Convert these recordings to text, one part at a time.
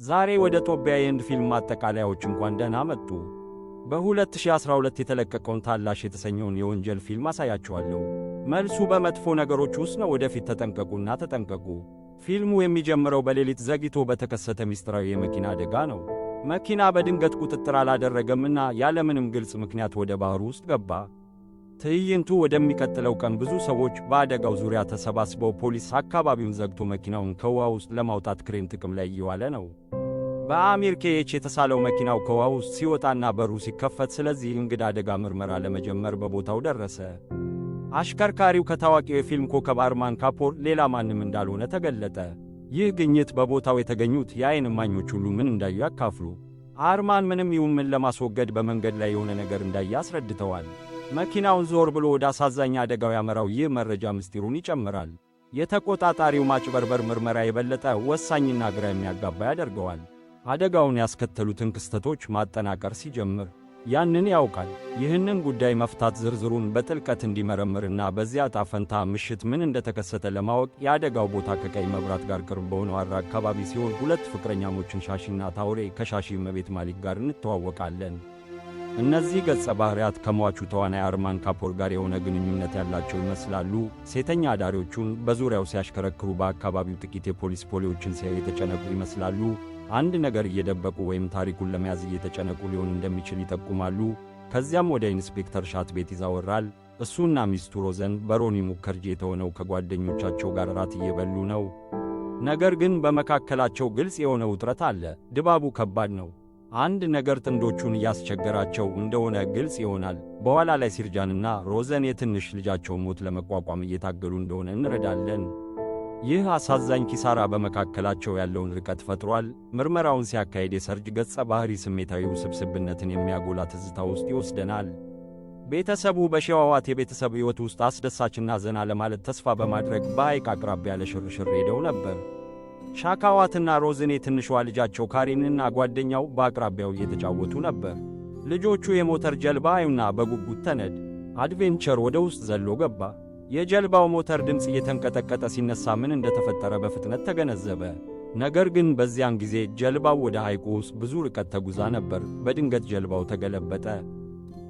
ዛሬ ወደ ጦቢያ የህንድ ፊልም ማጠቃለያዎች እንኳን ደህና መጡ። በ2012 የተለቀቀውን ታላሽ የተሰኘውን የወንጀል ፊልም አሳያችኋለሁ። መልሱ በመጥፎ ነገሮች ውስጥ ነው። ወደፊት ተጠንቀቁና ተጠንቀቁ። ፊልሙ የሚጀምረው በሌሊት ዘግይቶ በተከሰተ ምስጢራዊ የመኪና አደጋ ነው። መኪና በድንገት ቁጥጥር አላደረገምና ያለምንም ግልጽ ምክንያት ወደ ባህሩ ውስጥ ገባ። ትዕይንቱ ወደሚቀጥለው ቀን ብዙ ሰዎች በአደጋው ዙሪያ ተሰባስበው ፖሊስ አካባቢውን ዘግቶ መኪናውን ከውሃ ውስጥ ለማውጣት ክሬን ጥቅም ላይ እየዋለ ነው። በአሚር ኬች የተሳለው መኪናው ከውሃ ውስጥ ሲወጣና በሩ ሲከፈት ስለዚህ እንግዳ አደጋ ምርመራ ለመጀመር በቦታው ደረሰ። አሽከርካሪው ከታዋቂው የፊልም ኮከብ አርማን ካፖር ሌላ ማንም እንዳልሆነ ተገለጠ። ይህ ግኝት በቦታው የተገኙት የዓይን እማኞች ሁሉ ምን እንዳዩ ያካፍሉ። አርማን ምንም ይሁን ምን ለማስወገድ በመንገድ ላይ የሆነ ነገር እንዳየ አስረድተዋል። መኪናውን ዞር ብሎ ወደ አሳዛኝ አደጋው ያመራው ይህ መረጃ ምስጢሩን ይጨምራል። የተቆጣጣሪው ማጭበርበር ምርመራ የበለጠ ወሳኝና ግራ የሚያጋባ ያደርገዋል። አደጋውን ያስከተሉትን ክስተቶች ማጠናቀር ሲጀምር ያንን ያውቃል። ይህንን ጉዳይ መፍታት ዝርዝሩን በጥልቀት እንዲመረምርና በዚያ ዕጣ ፈንታ ምሽት ምን እንደተከሰተ ለማወቅ የአደጋው ቦታ ከቀይ መብራት ጋር ቅርብ በሆነው አራ አካባቢ ሲሆን ሁለት ፍቅረኛሞችን ሻሺና ታውሬ ከሻሺ እመቤት ማሊክ ጋር እንተዋወቃለን። እነዚህ ገጸ ባህሪያት ከሟቹ ተዋናይ አርማን ካፖር ጋር የሆነ ግንኙነት ያላቸው ይመስላሉ። ሴተኛ አዳሪዎቹን በዙሪያው ሲያሽከረክሩ በአካባቢው ጥቂት የፖሊስ ፖሊሶችን ሲያዩ የተጨነቁ ይመስላሉ። አንድ ነገር እየደበቁ ወይም ታሪኩን ለመያዝ እየተጨነቁ ሊሆን እንደሚችል ይጠቁማሉ። ከዚያም ወደ ኢንስፔክተር ሻት ቤት ይዛወራል። እሱና ሚስቱ ሮዘን በሮኒ ሙከርጂ የተሆነው ከጓደኞቻቸው ጋር ራት እየበሉ ነው። ነገር ግን በመካከላቸው ግልጽ የሆነ ውጥረት አለ። ድባቡ ከባድ ነው። አንድ ነገር ጥንዶቹን እያስቸገራቸው እንደሆነ ግልጽ ይሆናል። በኋላ ላይ ሲርጃንና ሮዘን የትንሽ ልጃቸውን ሞት ለመቋቋም እየታገሉ እንደሆነ እንረዳለን። ይህ አሳዛኝ ኪሳራ በመካከላቸው ያለውን ርቀት ፈጥሯል። ምርመራውን ሲያካሄድ የሰርጅ ገጸ ባህሪ ስሜታዊ ውስብስብነትን የሚያጎላ ትዝታ ውስጥ ይወስደናል። ቤተሰቡ በሸዋዋት የቤተሰብ ሕይወት ውስጥ አስደሳችና ዘና ለማለት ተስፋ በማድረግ በሐይቅ አቅራቢያ ለሽርሽር ሄደው ነበር። ሻካዋትና ሮዝኔ ትንሿ ልጃቸው ካሪንና ጓደኛው በአቅራቢያው እየተጫወቱ ነበር። ልጆቹ የሞተር ጀልባ አዩና በጉጉት ተነድ። አድቬንቸር ወደ ውስጥ ዘሎ ገባ። የጀልባው ሞተር ድምፅ እየተንቀጠቀጠ ሲነሳ ምን እንደተፈጠረ በፍጥነት ተገነዘበ። ነገር ግን በዚያን ጊዜ ጀልባው ወደ ሐይቁ ውስጥ ብዙ ርቀት ተጉዛ ነበር። በድንገት ጀልባው ተገለበጠ።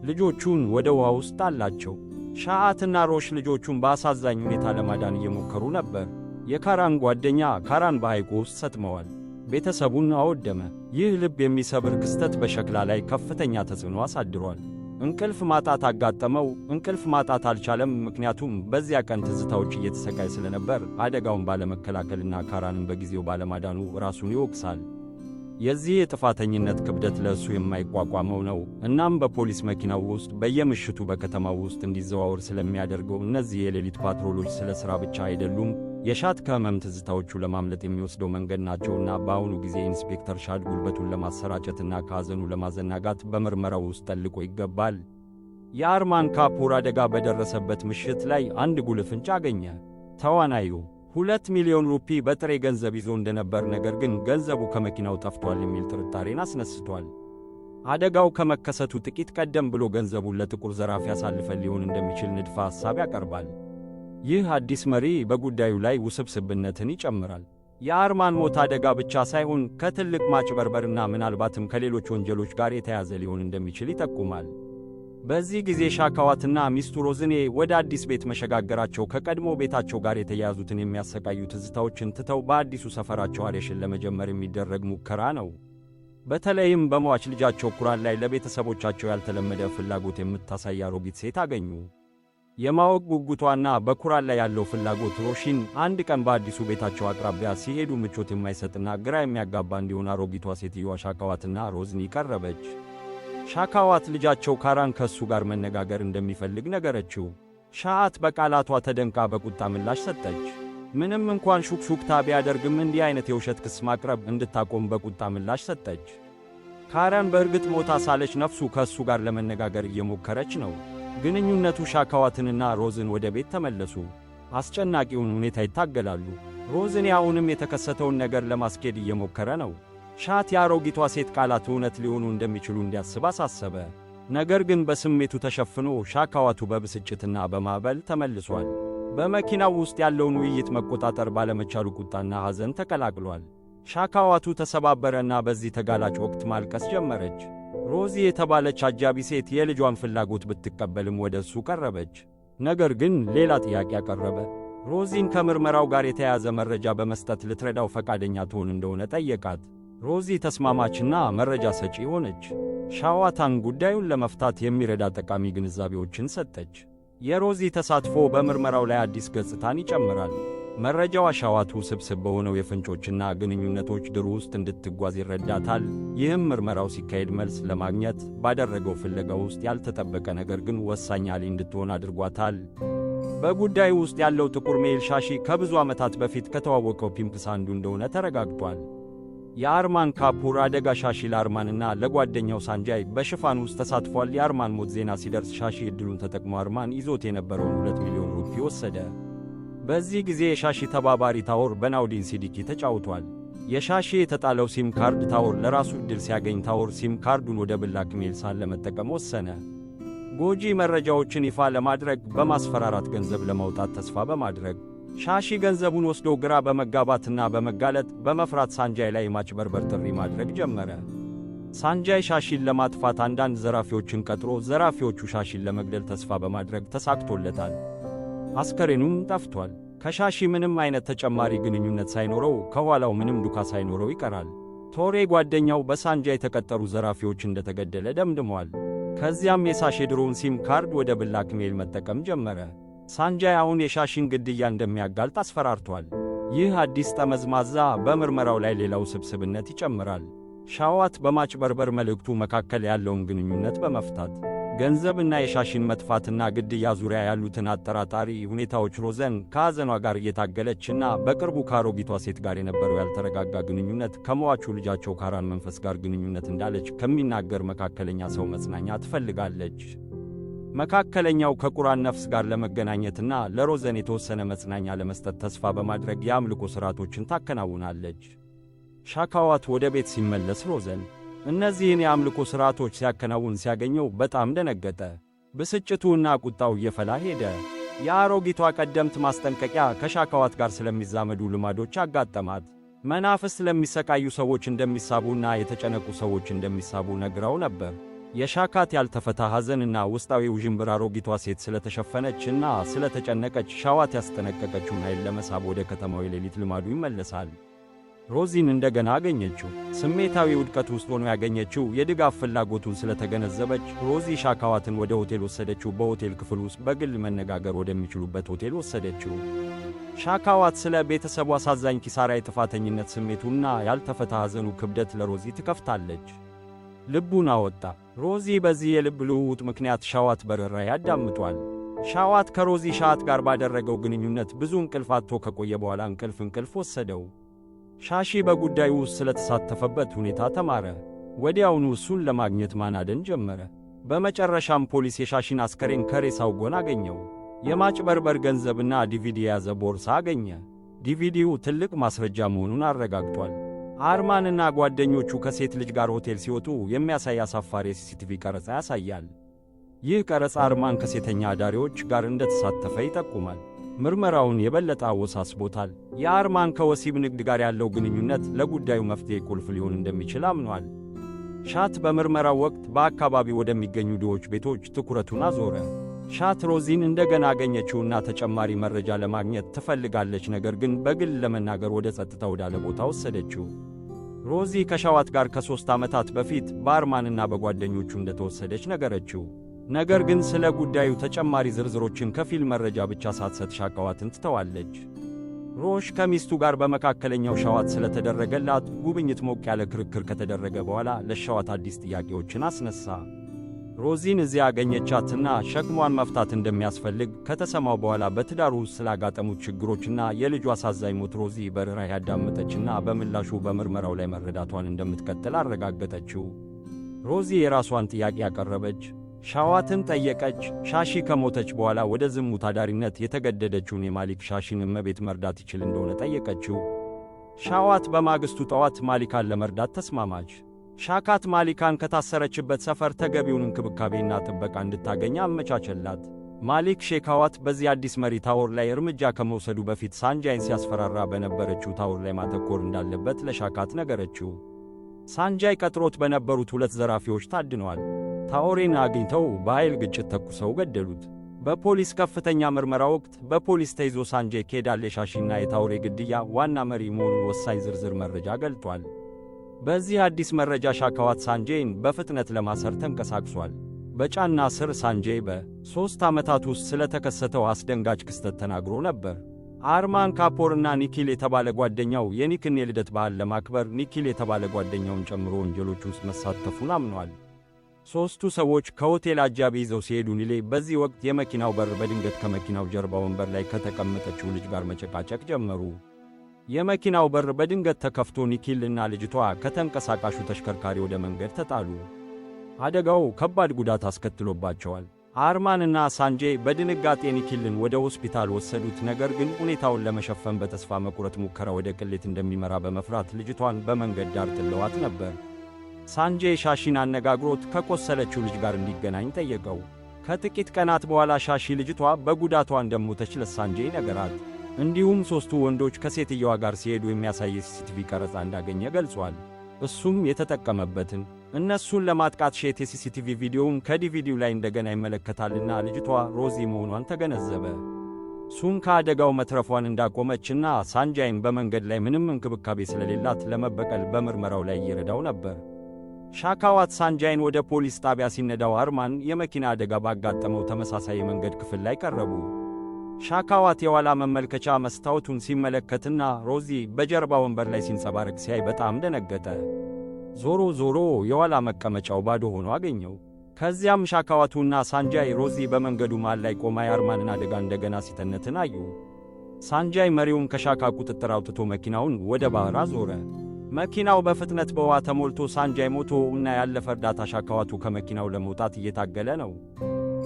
ልጆቹን ወደ ውሃ ውስጥ ጣላቸው። ሻአትና ሮሽ ልጆቹን በአሳዛኝ ሁኔታ ለማዳን እየሞከሩ ነበር። የካራን ጓደኛ ካራን በሐይቁ ውስጥ ሰጥመዋል። ቤተሰቡን አወደመ። ይህ ልብ የሚሰብር ክስተት በሸክላ ላይ ከፍተኛ ተጽዕኖ አሳድሯል። እንቅልፍ ማጣት አጋጠመው። እንቅልፍ ማጣት አልቻለም፣ ምክንያቱም በዚያ ቀን ትዝታዎች እየተሰቃየ ስለነበር አደጋውን ባለመከላከልና ካራንን በጊዜው ባለማዳኑ ራሱን ይወቅሳል። የዚህ የጥፋተኝነት ክብደት ለእሱ የማይቋቋመው ነው። እናም በፖሊስ መኪናው ውስጥ በየምሽቱ በከተማው ውስጥ እንዲዘዋወር ስለሚያደርገው እነዚህ የሌሊት ፓትሮሎች ስለ ሥራ ብቻ አይደሉም፣ የሻት ከህመም ትዝታዎቹ ለማምለጥ የሚወስደው መንገድ ናቸውና በአሁኑ ጊዜ ኢንስፔክተር ሻድ ጉልበቱን ለማሰራጨትና ከሐዘኑ ለማዘናጋት በምርመራው ውስጥ ጠልቆ ይገባል። የአርማን ካፖር አደጋ በደረሰበት ምሽት ላይ አንድ ጉልህ ፍንጭ አገኘ። ተዋናዩ 2 ሚሊዮን ሩፒ በጥሬ ገንዘብ ይዞ እንደነበር፣ ነገር ግን ገንዘቡ ከመኪናው ጠፍቷል የሚል ጥርጣሬን አስነስቷል። አደጋው ከመከሰቱ ጥቂት ቀደም ብሎ ገንዘቡን ለጥቁር ዘራፊ ያሳልፈን ሊሆን እንደሚችል ንድፈ ሐሳብ ያቀርባል። ይህ አዲስ መሪ በጉዳዩ ላይ ውስብስብነትን ይጨምራል። የአርማን ሞት አደጋ ብቻ ሳይሆን ከትልቅ ማጭበርበርና ምናልባትም ከሌሎች ወንጀሎች ጋር የተያዘ ሊሆን እንደሚችል ይጠቁማል። በዚህ ጊዜ ሻካዋትና ሚስቱ ሮዝኔ ወደ አዲስ ቤት መሸጋገራቸው ከቀድሞ ቤታቸው ጋር የተያያዙትን የሚያሰቃዩ ትዝታዎችን ትተው በአዲሱ ሰፈራቸው አሬሽን ለመጀመር የሚደረግ ሙከራ ነው። በተለይም በሟች ልጃቸው ኩራን ላይ ለቤተሰቦቻቸው ያልተለመደ ፍላጎት የምታሳይ አሮጊት ሴት አገኙ። የማወቅ ጉጉቷና በኩራን ላይ ያለው ፍላጎት ሮሺን አንድ ቀን በአዲሱ ቤታቸው አቅራቢያ ሲሄዱ ምቾት የማይሰጥና ግራ የሚያጋባ እንዲሆን አሮጊቷ ሴትዮዋ ሻካዋትና ሮዝኒ ቀረበች። ሻካዋት ልጃቸው ካራን ከእሱ ጋር መነጋገር እንደሚፈልግ ነገረችው። ሻአት በቃላቷ ተደንቃ በቁጣ ምላሽ ሰጠች። ምንም እንኳን ሹክሹክታ ቢያደርግም እንዲህ አይነት የውሸት ክስ ማቅረብ እንድታቆም በቁጣ ምላሽ ሰጠች። ካራን በእርግጥ ሞታ ሳለች ነፍሱ ከእሱ ጋር ለመነጋገር እየሞከረች ነው። ግንኙነቱ ሻካዋትንና ሮዝን ወደ ቤት ተመለሱ። አስጨናቂውን ሁኔታ ይታገላሉ። ሮዝን አሁንም የተከሰተውን ነገር ለማስኬድ እየሞከረ ነው። ሻት የአሮጊቷ ሴት ቃላት እውነት ሊሆኑ እንደሚችሉ እንዲያስብ አሳሰበ። ነገር ግን በስሜቱ ተሸፍኖ ሻካዋቱ በብስጭትና በማዕበል ተመልሷል። በመኪናው ውስጥ ያለውን ውይይት መቆጣጠር ባለመቻሉ ቁጣና ሐዘን ተቀላቅሏል። ሻካዋቱ ተሰባበረና በዚህ ተጋላጭ ወቅት ማልቀስ ጀመረች። ሮዚ የተባለች አጃቢ ሴት የልጇን ፍላጎት ብትቀበልም ወደ እሱ ቀረበች። ነገር ግን ሌላ ጥያቄ አቀረበ። ሮዚን ከምርመራው ጋር የተያያዘ መረጃ በመስጠት ልትረዳው ፈቃደኛ ትሆን እንደሆነ ጠየቃት። ሮዚ ተስማማችና መረጃ ሰጪ ሆነች። ሻዋታን ጉዳዩን ለመፍታት የሚረዳ ጠቃሚ ግንዛቤዎችን ሰጠች። የሮዚ ተሳትፎ በምርመራው ላይ አዲስ ገጽታን ይጨምራል። መረጃዋ ሻዋቱ ስብስብ በሆነው የፍንጮችና ግንኙነቶች ድር ውስጥ እንድትጓዝ ይረዳታል። ይህም ምርመራው ሲካሄድ መልስ ለማግኘት ባደረገው ፍለጋ ውስጥ ያልተጠበቀ ነገር ግን ወሳኝ አሊ እንድትሆን አድርጓታል። በጉዳዩ ውስጥ ያለው ጥቁር ሜይል ሻሺ ከብዙ ዓመታት በፊት ከተዋወቀው ፒምፕስ አንዱ እንደሆነ ተረጋግጧል። የአርማን ካፑር አደጋ ሻሺ ለአርማንና ለጓደኛው ሳንጃይ በሽፋን ውስጥ ተሳትፏል። የአርማን ሞት ዜና ሲደርስ ሻሺ ዕድሉን ተጠቅሞ አርማን ይዞት የነበረውን 2 ሚሊዮን ሩፒ ወሰደ። በዚህ ጊዜ የሻሺ ተባባሪ ታዎር በናውዲን ሲዲኪ ተጫውቷል። የሻሺ የተጣለው ሲም ካርድ ታዎር ለራሱ ዕድል ሲያገኝ ታዎር ሲም ካርዱን ወደ ብላክሜል ሳል ለመጠቀም ወሰነ። ጎጂ መረጃዎችን ይፋ ለማድረግ በማስፈራራት ገንዘብ ለማውጣት ተስፋ በማድረግ ሻሺ ገንዘቡን ወስዶ ግራ በመጋባትና በመጋለጥ በመፍራት ሳንጃይ ላይ የማጭበርበር ጥሪ ማድረግ ጀመረ። ሳንጃይ ሻሺን ለማጥፋት አንዳንድ ዘራፊዎችን ቀጥሮ ዘራፊዎቹ ሻሺን ለመግደል ተስፋ በማድረግ ተሳክቶለታል። አስከሬኑም ጠፍቷል። ከሻሺ ምንም አይነት ተጨማሪ ግንኙነት ሳይኖረው ከኋላው ምንም ዱካ ሳይኖረው ይቀራል። ቶሬ ጓደኛው በሳንጃይ የተቀጠሩ ዘራፊዎች እንደተገደለ ደምድሟል። ከዚያም የሻሺ የድሮውን ሲም ካርድ ወደ ብላክሜል መጠቀም ጀመረ። ሳንጃይ አሁን የሻሺን ግድያ እንደሚያጋልጥ አስፈራርቷል። ይህ አዲስ ጠመዝማዛ በምርመራው ላይ ሌላ ውስብስብነት ይጨምራል። ሻዋት በማጭበርበር መልእክቱ መካከል ያለውን ግንኙነት በመፍታት ገንዘብና የሻሺን መጥፋትና ግድያ ዙሪያ ያሉትን አጠራጣሪ ሁኔታዎች ሮዘን ከሐዘኗ ጋር እየታገለችና በቅርቡ ከአሮጊቷ ሴት ጋር የነበረው ያልተረጋጋ ግንኙነት ከሟቹ ልጃቸው ካራን መንፈስ ጋር ግንኙነት እንዳለች ከሚናገር መካከለኛ ሰው መጽናኛ ትፈልጋለች። መካከለኛው ከቁራን ነፍስ ጋር ለመገናኘትና ለሮዘን የተወሰነ መጽናኛ ለመስጠት ተስፋ በማድረግ የአምልኮ ሥርዓቶችን ታከናውናለች። ሻካዋት ወደ ቤት ሲመለስ ሮዘን እነዚህን የአምልኮ ሥርዓቶች ሲያከናውን ሲያገኘው በጣም ደነገጠ። ብስጭቱና ቁጣው እየፈላ ሄደ። የአሮጊቷ ቀደምት ማስጠንቀቂያ ከሻካዋት ጋር ስለሚዛመዱ ልማዶች አጋጠማት። መናፍስት ለሚሰቃዩ ሰዎች እንደሚሳቡና የተጨነቁ ሰዎች እንደሚሳቡ ነግራው ነበር። የሻካት ያልተፈታ ሐዘንና ውስጣዊ ውዥንብር አሮጊቷ ሴት ስለተሸፈነችና ስለተጨነቀች ሻዋት ያስጠነቀቀችውን ኃይል ለመሳብ ወደ ከተማው የሌሊት ልማዱ ይመለሳል። ሮዚን እንደገና አገኘችው። ስሜታዊ ውድቀት ውስጥ ሆኖ ያገኘችው የድጋፍ ፍላጎቱን ስለተገነዘበች ሮዚ ሻካዋትን ወደ ሆቴል ወሰደችው። በሆቴል ክፍል ውስጥ በግል መነጋገር ወደሚችሉበት ሆቴል ወሰደችው። ሻካዋት ስለ ቤተሰቡ አሳዛኝ ኪሳራ፣ የጥፋተኝነት ስሜቱና ያልተፈታ ሐዘኑ ክብደት ለሮዚ ትከፍታለች። ልቡን አወጣ። ሮዚ በዚህ የልብ ልውውጥ ምክንያት ሻዋት በረራ ያዳምጧል። ሻዋት ከሮዚ ሻት ጋር ባደረገው ግንኙነት ብዙ እንቅልፍ አጥቶ ከቆየ በኋላ እንቅልፍ ወሰደው። ሻሺ በጉዳዩ ውስጥ ስለተሳተፈበት ሁኔታ ተማረ። ወዲያውኑ እሱን ለማግኘት ማናደን ጀመረ። በመጨረሻም ፖሊስ የሻሺን አስከሬን ከሬሳው ጎን አገኘው። የማጭበርበር ገንዘብና ዲቪዲ የያዘ ቦርሳ አገኘ። ዲቪዲው ትልቅ ማስረጃ መሆኑን አረጋግጧል። አርማንና ጓደኞቹ ከሴት ልጅ ጋር ሆቴል ሲወጡ የሚያሳይ አሳፋሪ የሲሲቲቪ ቀረጻ ያሳያል። ይህ ቀረጻ አርማን ከሴተኛ አዳሪዎች ጋር እንደተሳተፈ ይጠቁማል። ምርመራውን የበለጠ አወሳስቦታል። የአርማን ከወሲብ ንግድ ጋር ያለው ግንኙነት ለጉዳዩ መፍትሔ ቁልፍ ሊሆን እንደሚችል አምኗል። ሻት በምርመራው ወቅት በአካባቢው ወደሚገኙ ድሆች ቤቶች ትኩረቱን አዞረ። ሻት ሮዚን እንደገና አገኘችውና ተጨማሪ መረጃ ለማግኘት ትፈልጋለች፣ ነገር ግን በግል ለመናገር ወደ ጸጥታ ወዳለ ቦታ ወሰደችው። ሮዚ ከሻዋት ጋር ከ3 ዓመታት በፊት በአርማንና በጓደኞቹ እንደተወሰደች ነገረችው። ነገር ግን ስለ ጉዳዩ ተጨማሪ ዝርዝሮችን ከፊል መረጃ ብቻ ሳትሰጥ ሻካዋትን ትተዋለች። ሮሽ ከሚስቱ ጋር በመካከለኛው ሻዋት ስለተደረገላት ጉብኝት ሞቅ ያለ ክርክር ከተደረገ በኋላ ለሻዋት አዲስ ጥያቄዎችን አስነሳ። ሮዚን እዚያ ያገኘቻትና ሸክሟን መፍታት እንደሚያስፈልግ ከተሰማው በኋላ በትዳሩ ውስጥ ስላጋጠሙት ችግሮችና የልጁ አሳዛኝ ሞት ሮዚ በርኅራኄ ያዳመጠችና በምላሹ በምርመራው ላይ መረዳቷን እንደምትቀጥል አረጋገጠችው። ሮዚ የራሷን ጥያቄ ያቀረበች፣ ሻዋትን ጠየቀች። ሻሺ ከሞተች በኋላ ወደ ዝሙት አዳሪነት የተገደደችውን የማሊክ ሻሺን እመቤት መርዳት ይችል እንደሆነ ጠየቀችው። ሻዋት በማግስቱ ጠዋት ማሊካን ለመርዳት ተስማማች። ሻካት ማሊካን ከታሰረችበት ሰፈር ተገቢውን እንክብካቤና ጥበቃ እንድታገኝ አመቻቸላት። ማሊክ ሼካዋት በዚህ አዲስ መሪ ታወር ላይ እርምጃ ከመውሰዱ በፊት ሳንጃይን ሲያስፈራራ በነበረችው ታወር ላይ ማተኮር እንዳለበት ለሻካት ነገረችው። ሳንጃይ ቀጥሮት በነበሩት 2 ዘራፊዎች ታድነዋል። ታኦሬን አግኝተው በኃይል ግጭት ተኩሰው ገደሉት። በፖሊስ ከፍተኛ ምርመራ ወቅት በፖሊስ ተይዞ ሳንጃይ ኬዳል የሻሺና የታኦሬ ግድያ ዋና መሪ መሆኑን ወሳኝ ዝርዝር መረጃ ገልጧል። በዚህ አዲስ መረጃ ሻካዋት ሳንጃይን በፍጥነት ለማሰር ተንቀሳቅሷል። በጫና ስር ሳንጃይ በ3 ዓመታት ውስጥ ስለተከሰተው አስደንጋጭ ክስተት ተናግሮ ነበር። አርማን ካፖርና ኒኪል የተባለ ጓደኛው የኒክን የልደት በዓል ለማክበር ኒኪል የተባለ ጓደኛውን ጨምሮ ወንጀሎች ውስጥ መሳተፉን አምኗል። 3ቱ ሰዎች ከሆቴል አጃቢ ይዘው ሲሄዱ ኒሌ በዚህ ወቅት የመኪናው በር በድንገት ከመኪናው ጀርባ ወንበር ላይ ከተቀመጠችው ልጅ ጋር መጨቃጨቅ ጀመሩ። የመኪናው በር በድንገት ተከፍቶ ኒኪልና ልጅቷ ከተንቀሳቃሹ ተሽከርካሪ ወደ መንገድ ተጣሉ። አደጋው ከባድ ጉዳት አስከትሎባቸዋል። አርማንና ሳንጃይ በድንጋጤ ኒኪልን ወደ ሆስፒታል ወሰዱት። ነገር ግን ሁኔታውን ለመሸፈን በተስፋ መቁረጥ ሙከራ ወደ ቅሌት እንደሚመራ በመፍራት ልጅቷን በመንገድ ዳር ጥለዋት ነበር። ሳንጃይ ሻሺን አነጋግሮት ከቆሰለችው ልጅ ጋር እንዲገናኝ ጠየቀው። ከጥቂት ቀናት በኋላ ሻሺ ልጅቷ በጉዳቷ እንደሞተች ለሳንጃይ ነገራት። እንዲሁም 3ቱ ወንዶች ከሴትየዋ ጋር ሲሄዱ የሚያሳይ የሲሲቲቪ ቀረጻ እንዳገኘ ገልጿል። እሱም የተጠቀመበትን እነሱን ለማጥቃት ሼት የሲሲቲቪ ቪዲዮውን ከዲቪዲው ላይ እንደገና ይመለከታልና ልጅቷ ሮዚ መሆኗን ተገነዘበ። ሱን ከአደጋው መትረፏን እንዳቆመችና ሳንጃይን በመንገድ ላይ ምንም እንክብካቤ ስለሌላት ለመበቀል በምርመራው ላይ ይረዳው ነበር። ሻካዋት ሳንጃይን ወደ ፖሊስ ጣቢያ ሲነዳው አርማን የመኪና አደጋ ባጋጠመው ተመሳሳይ የመንገድ ክፍል ላይ ቀረቡ። ሻካዋት የኋላ መመልከቻ መስታወቱን ሲመለከትና ሮዚ በጀርባ ወንበር ላይ ሲንጸባረቅ ሲያይ በጣም ደነገጠ። ዞሮ የኋላ መቀመጫው ባዶ ሆኖ አገኘው። ከዚያም ሻካዋቱና ሳንጃይ ሮዚ በመንገዱ መሃል ላይ ቆማ የአርማንን አደጋ እንደገና ሲተነትን አዩ። ሳንጃይ መሪውን ከሻካ ቁጥጥር አውጥቶ መኪናውን ወደ ባህር አዞረ። መኪናው በፍጥነት በውሃ ተሞልቶ ሳንጃይ ሞቶ እና ያለፈ እርዳታ ሻካዋቱ ከመኪናው ለመውጣት እየታገለ ነው።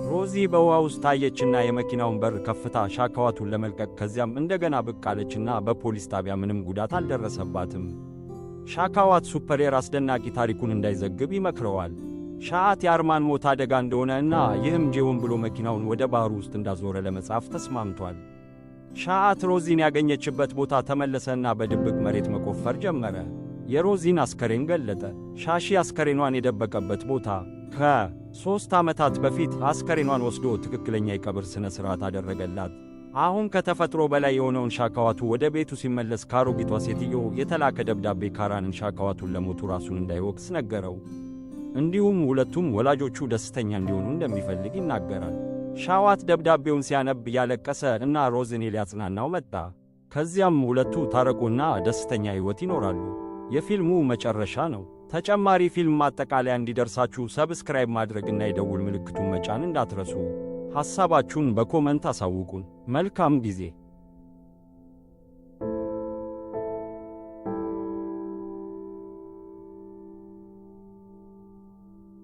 ሮዚ በውሃ ውስጥ ታየችና የመኪናውን በር ከፍታ ሻካዋቱን ለመልቀቅ ከዚያም እንደገና ብቅ አለችና በፖሊስ ጣቢያ ምንም ጉዳት አልደረሰባትም። ሻካዋት ሱፐሬር አስደናቂ ታሪኩን እንዳይዘግብ ይመክረዋል። ሻዓት የአርማን ሞት አደጋ እንደሆነ እና ይህም ጄውን ብሎ መኪናውን ወደ ባህሩ ውስጥ እንዳዞረ ለመጻፍ ተስማምቷል። ሻዓት ሮዚን ያገኘችበት ቦታ ተመለሰና በድብቅ መሬት መቆፈር ጀመረ። የሮዚን አስከሬን ገለጠ። ሻሺ አስከሬኗን የደበቀበት ቦታ ከ3 ዓመታት በፊት አስከሬኗን ወስዶ ትክክለኛ የቀብር ሥነ ሥርዓት አደረገላት። አሁን ከተፈጥሮ በላይ የሆነውን ሻካዋቱ ወደ ቤቱ ሲመለስ ካሮጊቷ ሴትዮ የተላከ ደብዳቤ ካራንን ሻካዋቱን ለሞቱ ራሱን እንዳይወቅስ ነገረው። እንዲሁም ሁለቱም ወላጆቹ ደስተኛ እንዲሆኑ እንደሚፈልግ ይናገራል። ሻዋት ደብዳቤውን ሲያነብ ያለቀሰ እና ሮዝን ሊያጽናናው መጣ። ከዚያም ሁለቱ ታረቁና ደስተኛ ሕይወት ይኖራሉ። የፊልሙ መጨረሻ ነው። ተጨማሪ ፊልም ማጠቃለያ እንዲደርሳችሁ ሰብስክራይብ ማድረግና የደውል ምልክቱን መጫን እንዳትረሱ። ሐሳባችሁን በኮመንት አሳውቁን። መልካም ጊዜ።